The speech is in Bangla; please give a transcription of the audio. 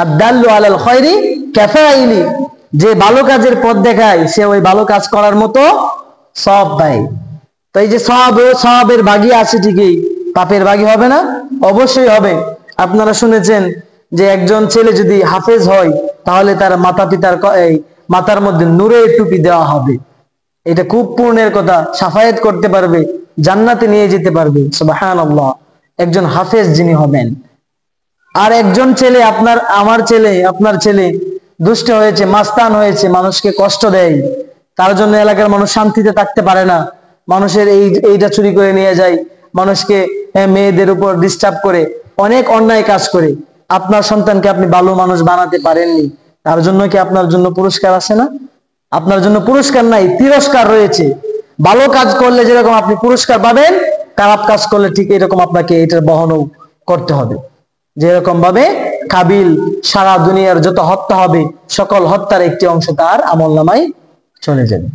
আদ-দাল্লু আলাল খায়রি কাফাইলি, যে ভালো কাজের পথ দেখায় সে ওই ভালো কাজ করার মতো সওয়াব পায়। তো এই যে সওয়াবের ভাগী আছে ঠিকই, পাপের ভাগী হবে না? অবশ্যই হবে। আপনারা শুনেছেন যে একজন ছেলে যদি হাফেজ হয় তাহলে তার মাথার মধ্যে নূরের টুপি দেওয়া হবে। এটা খুব পুণ্যের কথা, শাফায়াত করতে পারবে, জান্নাতে নিয়ে যেতে পারবে। সুবহানাল্লাহ, একজন হাফেজ যিনি হবেন। আর একজন ছেলে, আমার ছেলে, আপনার ছেলে দুষ্ট হয়েছে, মাস্তান হয়েছে, মানুষকে কষ্ট দেয়, তার জন্য এলাকার মানুষ শান্তিতে থাকতে পারে না, মানুষের এইটা চুরি করে নিয়ে যায়, মানুষকে মেয়েদের উপর ডিস্টার্ব করে, অনেক অন্যায় কাজ করে। আপনার সন্তানকে আপনি ভালো মানুষ বানাতে পারেননি, তার জন্য কি আপনার জন্য পুরস্কার আছে না? আপনার জন্য পুরস্কার নাই, তিরস্কার রয়েছে। ভালো কাজ করলে যেরকম আপনি পুরস্কার পাবেন, খারাপ কাজ করলে ঠিক এরকম আপনাকে এটার বহনও করতে হবে। যেরকম ভাবে কাবিল সারা দুনিয়ার যত হত্যা হবে সকল হত্যার একটি অংশ তার আমলনামায় চলে যাবে।